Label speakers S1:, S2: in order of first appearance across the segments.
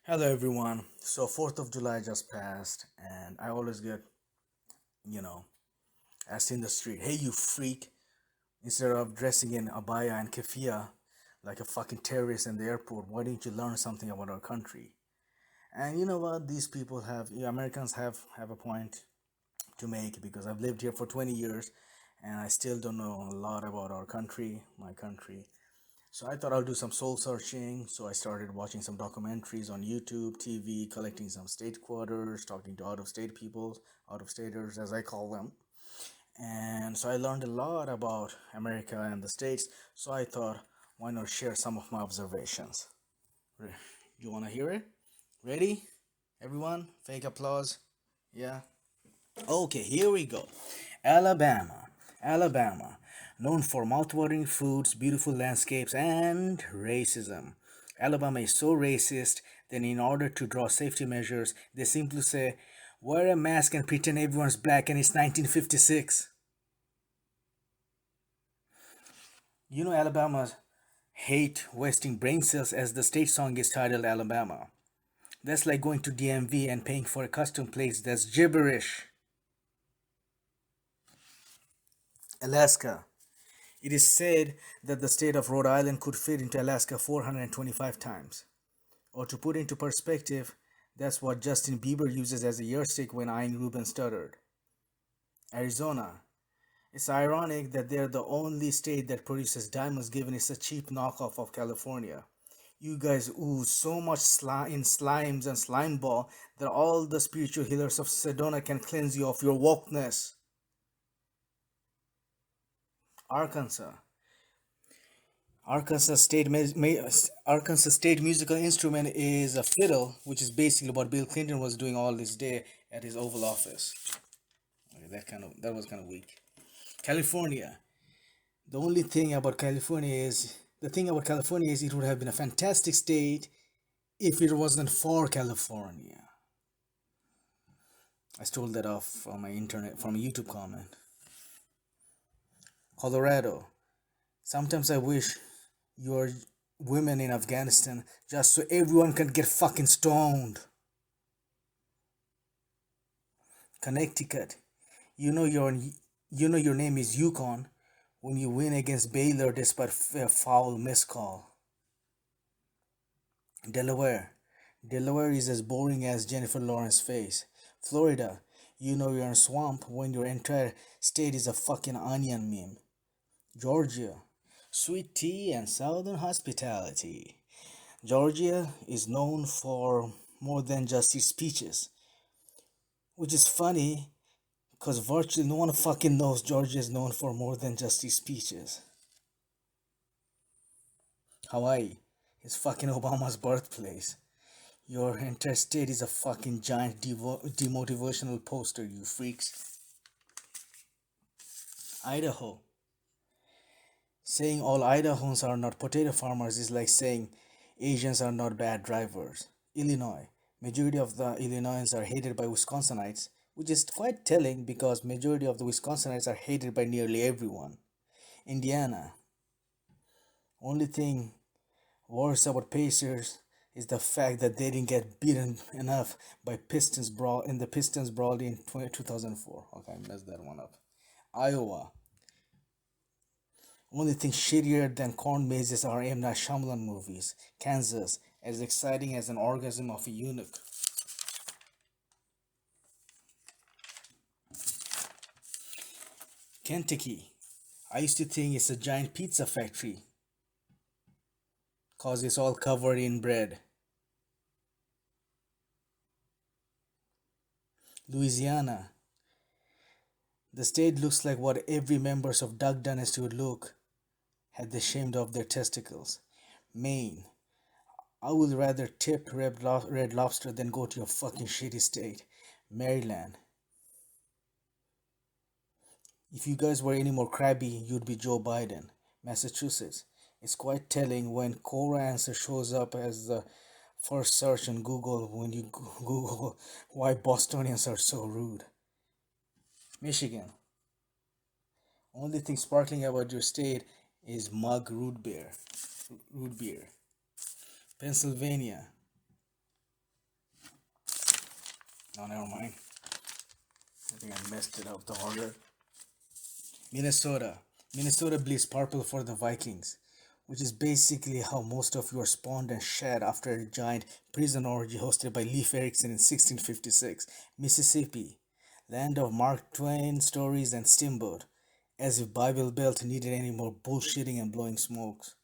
S1: Hello everyone. So 4th of July just passed and I always get, you know, asked in the street, "Hey you freak, instead of dressing in abaya and keffiyeh like a fucking terrorist in the airport, why didn't you learn something about our country?" And you know what? These people Americans have a point to make because I've lived here for 20 years and I still don't know a lot about our country, my country. So I thought I'll do some soul searching. So I started watching some documentaries on YouTube, TV, collecting some state quarters, talking to out of state people, out of staters as I call them. And so I learned a lot about America and the States. So I thought, why not share some of my observations? You want to hear it? Ready? Everyone? Fake applause? Yeah? Okay, here we go. Alabama. Alabama, known for mouthwatering foods, beautiful landscapes, and racism. Alabama is so racist that in order to draw safety measures, they simply say, wear a mask and pretend everyone's black and it's 1956. You know, Alabama's hate wasting brain cells as the state song is titled Alabama. That's like going to DMV and paying for a custom place that's gibberish. Alaska. It is said that the state of Rhode Island could fit into Alaska 425 times. Or to put into perspective, that's what Justin Bieber uses as a yardstick when eyeing Ruben stuttered. Arizona. It's ironic that they're the only state that produces diamonds given it's a cheap knockoff of California. You guys ooze so much in slimes and slime ball that all the spiritual healers of Sedona can cleanse you of your wokeness. Arkansas. Arkansas state musical instrument is a fiddle, which is basically what Bill Clinton was doing all this day at his Oval Office. Okay, that was kind of weak. California. The thing about California is it would have been a fantastic state if it wasn't for California. I stole that off from a YouTube comment. Colorado. Sometimes I wish you were women in Afghanistan just so everyone can get fucking stoned. Connecticut. You know your you know your name is Yukon when you win against Baylor despite a foul miscall. Delaware. Delaware is as boring as Jennifer Lawrence's face. Florida. You know you're in a swamp when your entire state is a fucking onion meme. Georgia. Sweet tea and southern hospitality. Georgia is known for more than just its peaches, which is funny because virtually no one fucking knows Georgia is known for more than just its peaches. Hawaii is fucking Obama's birthplace. Your entire state is a fucking giant demotivational poster, you freaks. Idaho. Saying all Idahoans are not potato farmers is like saying Asians are not bad drivers. Illinois. Majority of the Illinoisans are hated by Wisconsinites, which is quite telling because majority of the Wisconsinites are hated by nearly everyone. Indiana. Only thing worse about Pacers is the fact that they didn't get beaten enough by Pistons brawl in the Pistons brawl in 2004. Okay, I messed that one up. Iowa. Only thing shittier than corn mazes are M. Night Shyamalan movies. Kansas, as exciting as an orgasm of a eunuch. Kentucky. I used to think it's a giant pizza factory cause it's all covered in bread. Louisiana. The state looks like what every members of Duck Dynasty would look had they shamed off their testicles. Maine. I would rather tip Red Lobster than go to your fucking shitty state. Maryland. If you guys were any more crabby, you'd be Joe Biden. Massachusetts. It's quite telling when Cora answer shows up as the first search in Google when you Google why Bostonians are so rude. Michigan. Only thing sparkling about your state is mug root beer. Root beer. Pennsylvania. No, never mind. I think I messed it up the order. Minnesota. Minnesota bleeds purple for the Vikings, which is basically how most of you are spawned and shed after a giant prison orgy hosted by Leif Erikson in 1656. Mississippi, land of Mark Twain stories and steamboat, as if Bible Belt needed any more bullshitting and blowing smokes.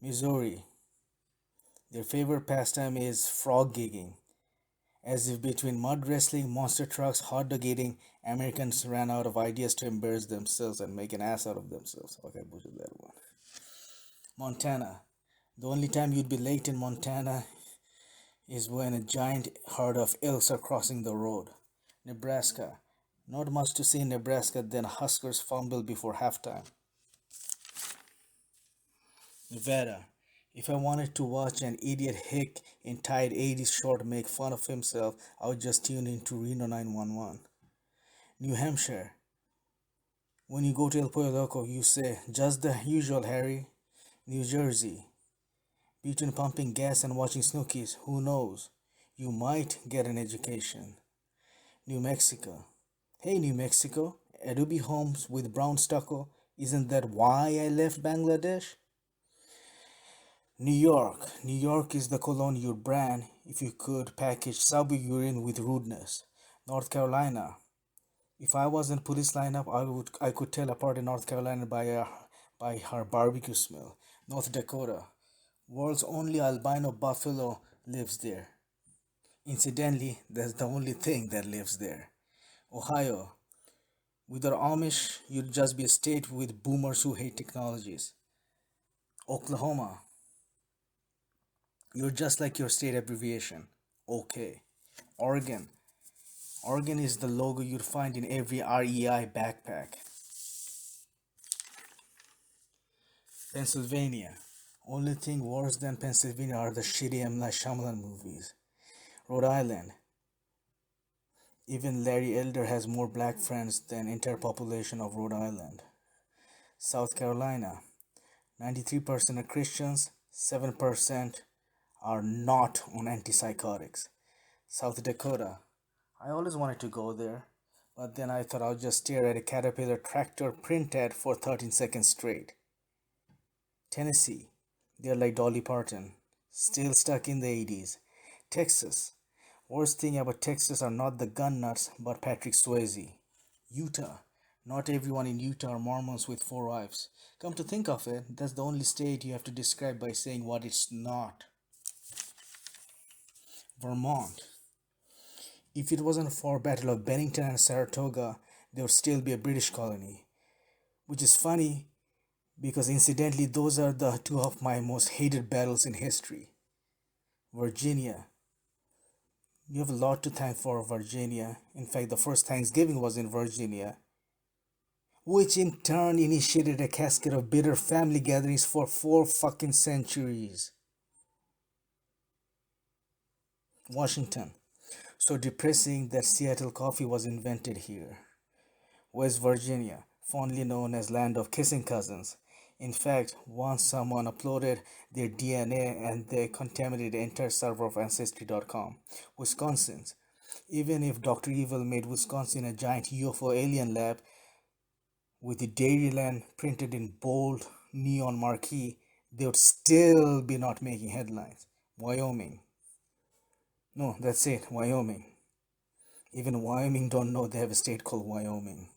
S1: Missouri, their favorite pastime is frog gigging, as if between mud wrestling, monster trucks, hot dog eating, Americans ran out of ideas to embarrass themselves and make an ass out of themselves. Okay, butchered that one. Montana. The only time you'd be late in Montana is when a giant herd of elks are crossing the road. Nebraska. Not much to see in Nebraska than Huskers fumble before halftime. Nevada. If I wanted to watch an idiot hick in tight 80s short make fun of himself, I would just tune into Reno 911. New Hampshire. When you go to El Pollo Loco, you say, just the usual, Harry. New Jersey. Between pumping gas and watching Snookies, who knows? You might get an education. New Mexico. Hey, New Mexico. Adobe homes with brown stucco. Isn't that why I left Bangladesh? New York. New York is the cologne you'd brand if you could package subway urine with rudeness. North Carolina. If I was in police lineup, I could tell apart in North Carolina by her barbecue smell. North Dakota. World's only albino buffalo lives there. Incidentally, that's the only thing that lives there. Ohio. With our Amish, you'd just be a state with boomers who hate technologies. Oklahoma. You're just like your state abbreviation. Okay. Oregon. Oregon is the logo you'd find in every REI backpack. Pennsylvania. Only thing worse than Pennsylvania are the shitty M. Night Shyamalan movies. Rhode Island. Even Larry Elder has more black friends than entire population of Rhode Island. South Carolina. 93% are Christians, 7% are not on antipsychotics. South Dakota. I always wanted to go there, but then I thought I'll just stare at a Caterpillar tractor print ad for 13 seconds straight. Tennessee. They're like Dolly Parton, still stuck in the 80s. Texas. Worst thing about Texas are not the gun nuts, but Patrick Swayze. Utah. Not everyone in Utah are Mormons with four wives. Come to think of it, that's the only state you have to describe by saying what it's not. Vermont. If it wasn't for Battle of Bennington and Saratoga, there would still be a British colony. Which is funny because incidentally those are the two of my most hated battles in history. Virginia. You have a lot to thank for Virginia. In fact, the first Thanksgiving was in Virginia, which in turn initiated a cascade of bitter family gatherings for 4 fucking centuries. Washington. So depressing that Seattle coffee was invented here. West Virginia, fondly known as land of kissing cousins. In fact, once someone uploaded their DNA and they contaminated the entire server of Ancestry.com. Wisconsin. Even if Dr. Evil made Wisconsin a giant UFO alien lab with the Dairyland printed in bold neon marquee, they would still be not making headlines. Wyoming. No, that's it, Wyoming. Even Wyoming don't know they have a state called Wyoming.